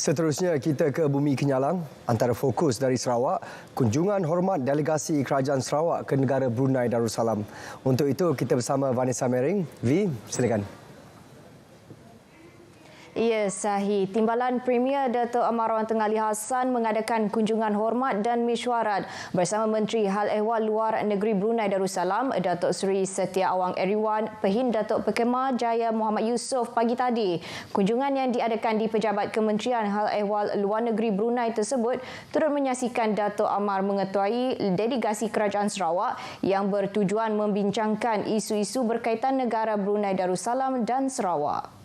Seterusnya kita ke Bumi Kenyalang. Antara fokus dari Sarawak, kunjungan hormat delegasi Kerajaan Sarawak ke negara Brunei Darussalam. Untuk itu kita bersama Vanessa Mering. V, silakan. Ya, sahih. Timbalan Premier Dato' Amar Wan Teng Ali Hassan mengadakan kunjungan hormat dan mesyuarat bersama Menteri Hal Ehwal Luar Negeri Brunei Darussalam, Datuk Seri Setia Awang Eriwan, Pehin Datuk Pekemar Jaya Muhammad Yusof pagi tadi. Kunjungan yang diadakan di Pejabat Kementerian Hal Ehwal Luar Negeri Brunei tersebut turut menyaksikan Dato' Amar mengetuai delegasi Kerajaan Sarawak yang bertujuan membincangkan isu-isu berkaitan negara Brunei Darussalam dan Sarawak.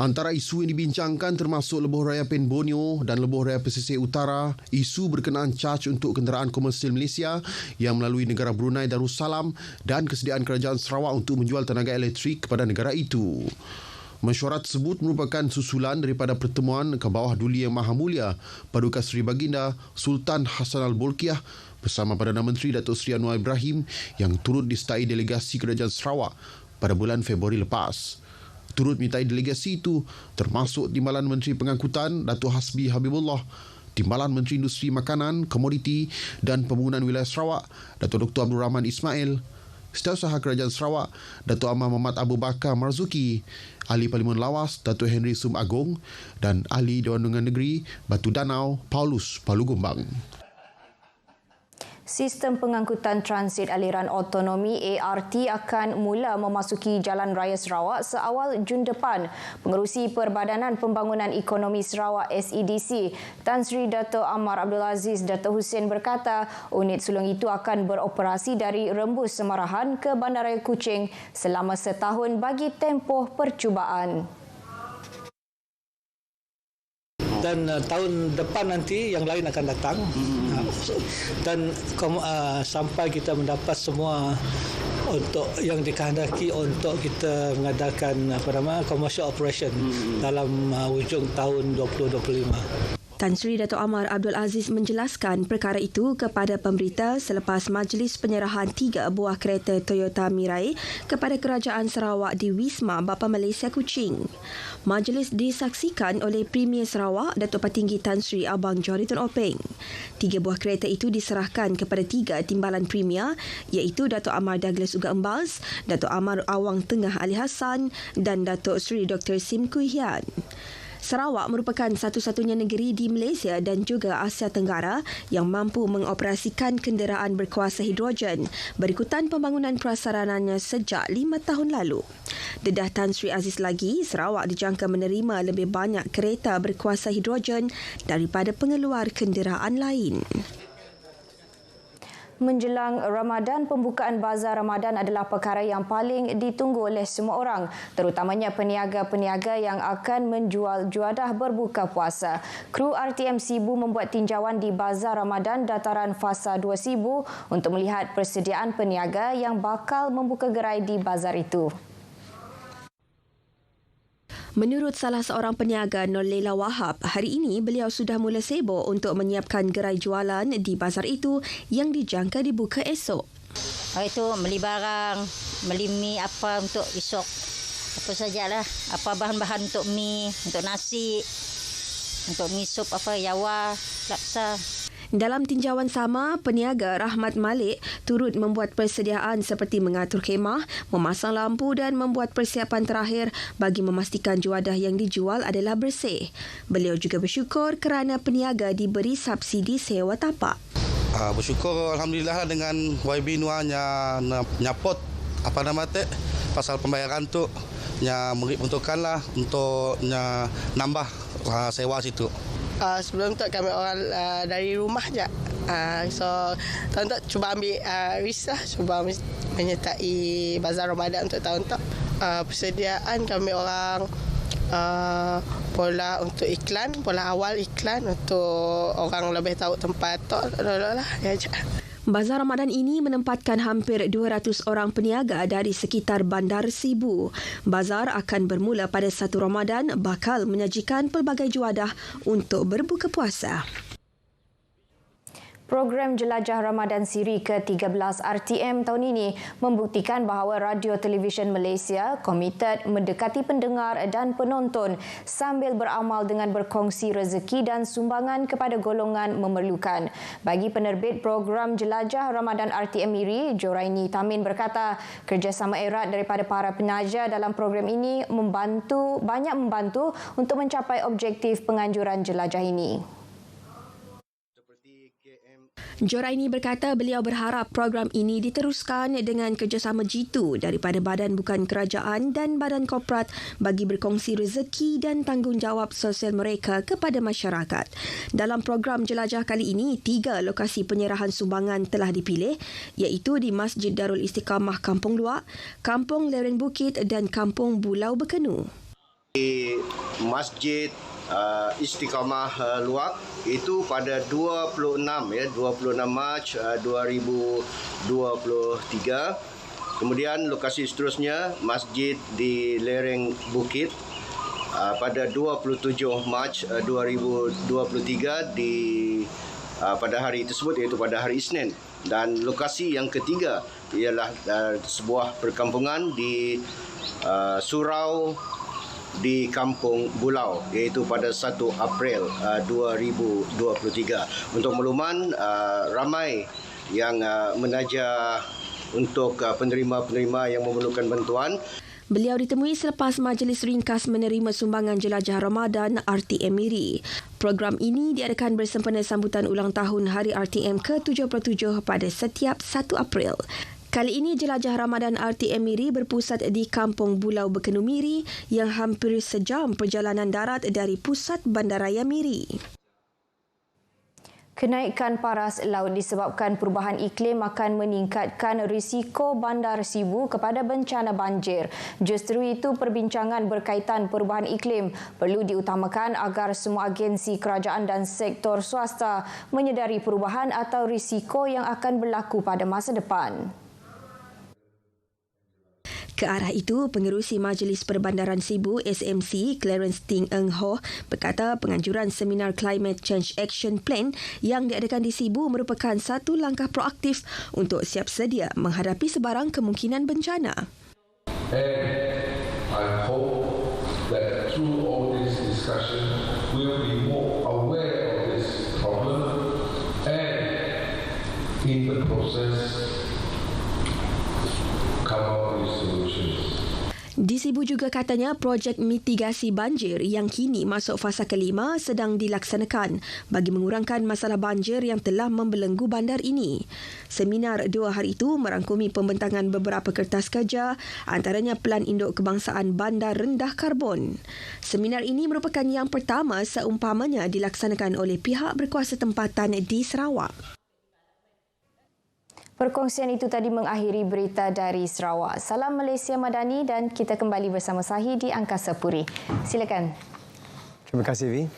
Antara isu yang dibincangkan termasuk lebuh raya Pen Borneo dan lebuh raya pesisir utara, isu berkenaan caj untuk kenderaan komersial Malaysia yang melalui negara Brunei Darussalam dan kesediaan Kerajaan Sarawak untuk menjual tenaga elektrik kepada negara itu. Mesyuarat tersebut merupakan susulan daripada pertemuan ke bawah Duli Yang Maha Mulia Paduka Seri Baginda Sultan Hassan Al-Bolkiah bersama Perdana Menteri Datuk Seri Anwar Ibrahim yang turut disertai delegasi Kerajaan Sarawak pada bulan Februari lepas. Turut menyertai delegasi itu termasuk Timbalan Menteri Pengangkutan Datuk Hasbi Habibullah, Timbalan Menteri Industri Makanan, Komoditi dan Pembangunan Wilayah Sarawak Datuk Dr. Abdul Rahman Ismail, Setiausaha Kerajaan Sarawak Datuk Ahmad Muhammad Abu Bakar Marzuki, Ahli Parlimen Lawas Datuk Henry Sum Agong dan Ahli Dewan Undangan Negeri Batu Danau Paulus Palugombang. Sistem pengangkutan transit aliran autonomi ART akan mula memasuki Jalan Raya Sarawak seawal Jun depan. Pengerusi Perbadanan Pembangunan Ekonomi Sarawak SEDC, Tan Sri Dato' Amar Abdul Aziz Dato' Hussein berkata, unit sulung itu akan beroperasi dari Rembus Semarahan ke Bandaraya Kuching selama setahun bagi tempoh percubaan. Dan tahun depan nanti yang lain akan datang dan sampai kita mendapat semua untuk yang dikehendaki untuk kita mengadakan commercial operation dalam hujung tahun 2025. Tan Sri Dato' Amar Abdul Aziz menjelaskan perkara itu kepada pemberita selepas majlis penyerahan 3 buah kereta Toyota Mirai kepada Kerajaan Sarawak di Wisma Bapa Malaysia Kuching. Majlis disaksikan oleh Premier Sarawak Datuk Patinggi Tan Sri Abang Johari Tun Openg. 3 buah kereta itu diserahkan kepada 3 timbalan Premier iaitu Datuk Amar Douglas Uga Embas, Datuk Amar Awang Tengah Ali Hassan dan Datuk Seri Dr. Sim Kui Hian. Sarawak merupakan satu-satunya negeri di Malaysia dan juga Asia Tenggara yang mampu mengoperasikan kenderaan berkuasa hidrogen berikutan pembangunan prasarananya sejak 5 tahun lalu. Dedah Tan Sri Aziz lagi, Sarawak dijangka menerima lebih banyak kereta berkuasa hidrogen daripada pengeluar kenderaan lain. Menjelang Ramadan, pembukaan Bazar Ramadan adalah perkara yang paling ditunggu oleh semua orang, terutamanya peniaga-peniaga yang akan menjual juadah berbuka puasa. Kru RTM Sibu membuat tinjauan di Bazar Ramadan Dataran Fasa 2 Sibu untuk melihat persediaan peniaga yang bakal membuka gerai di bazar itu. Menurut salah seorang peniaga Nur Laila Wahab, hari ini beliau sudah mula sibuk untuk menyiapkan gerai jualan di bazar itu yang dijangka dibuka esok. Itu beli barang, beli mi apa untuk esok. Apa sajalah, apa bahan-bahan untuk mi, untuk nasi, untuk mi sup apa yawa, laksa. Dalam tinjauan sama, peniaga Rahmat Malik turut membuat persediaan seperti mengatur khemah, memasang lampu dan membuat persiapan terakhir bagi memastikan juadah yang dijual adalah bersih. Beliau juga bersyukur kerana peniaga diberi subsidi sewa tapak. Bersyukur Alhamdulillah dengan YB Nuar nyapot pasal pembayaran tu peruntukanlah untuk nambah sewa situ. Sebelum tu kami orang dari rumah je. So tahun tu cuba ambil risk lah, cuba menyertai Bazar Ramadan untuk tahun tu. Persediaan kami orang pola untuk iklan, pola awal iklan untuk orang lebih tahu tempat tu lah. Ya je. Bazar Ramadan ini menempatkan hampir 200 orang peniaga dari sekitar Bandar Sibu. Bazar akan bermula pada 1 Ramadan bakal menyajikan pelbagai juadah untuk berbuka puasa. Program Jelajah Ramadan Siri ke-13 RTM tahun ini membuktikan bahawa Radio Televisyen Malaysia komited mendekati pendengar dan penonton sambil beramal dengan berkongsi rezeki dan sumbangan kepada golongan memerlukan. Bagi penerbit program Jelajah Ramadan RTM Miri, Joraini Tamin berkata, kerjasama erat daripada para penaja dalam program ini banyak membantu untuk mencapai objektif penganjuran jelajah ini. Joraini berkata beliau berharap program ini diteruskan dengan kerjasama jitu daripada badan bukan kerajaan dan badan korporat bagi berkongsi rezeki dan tanggungjawab sosial mereka kepada masyarakat. Dalam program jelajah kali ini, 3 lokasi penyerahan sumbangan telah dipilih, iaitu di Masjid Darul Istiqamah Kampung Luak, Kampung Lereng Bukit dan Kampung Bulau Bekenu. Di Masjid Istiqamah Luak itu pada 26 Mac 2023. Kemudian lokasi seterusnya Masjid di Lereng Bukit pada 27 Mac 2023 pada hari tersebut, iaitu pada hari Isnin. Dan lokasi yang ketiga ialah sebuah perkampungan di Surau di Kampung Bulau, iaitu pada 1 April 2023. Untuk makluman, ramai yang menaja untuk penerima-penerima yang memerlukan bantuan. Beliau ditemui selepas majlis ringkas menerima sumbangan Jelajah Ramadan RTM Miri. Program ini diadakan bersempena sambutan ulang tahun Hari RTM ke-77 pada setiap 1 April. Kali ini Jelajah Ramadan RTM Miri berpusat di Kampung Bulau Bekenu Miri yang hampir sejam perjalanan darat dari pusat bandaraya Miri. Kenaikan paras laut disebabkan perubahan iklim akan meningkatkan risiko Bandar Sibu kepada bencana banjir. Justru itu, perbincangan berkaitan perubahan iklim perlu diutamakan agar semua agensi kerajaan dan sektor swasta menyedari perubahan atau risiko yang akan berlaku pada masa depan. Ke arah itu, Pengerusi Majlis Perbandaran Sibu SMC Clarence Ting Eng Ho berkata penganjuran seminar Climate Change Action Plan yang diadakan di Sibu merupakan satu langkah proaktif untuk siap sedia menghadapi sebarang kemungkinan bencana. And I hope that through all this discussion we will be more aware of this problem and in the process come up with solutions. Di Sibu juga katanya projek mitigasi banjir yang kini masuk fasa kelima sedang dilaksanakan bagi mengurangkan masalah banjir yang telah membelenggu bandar ini. Seminar 2 hari itu merangkumi pembentangan beberapa kertas kerja, antaranya Pelan Induk Kebangsaan Bandar Rendah Karbon. Seminar ini merupakan yang pertama seumpamanya dilaksanakan oleh pihak berkuasa tempatan di Sarawak. Perkongsian itu tadi mengakhiri berita dari Sarawak. Salam Malaysia Madani dan kita kembali bersama Sahih di Angkasa Puri. Silakan. Terima kasih, Vi.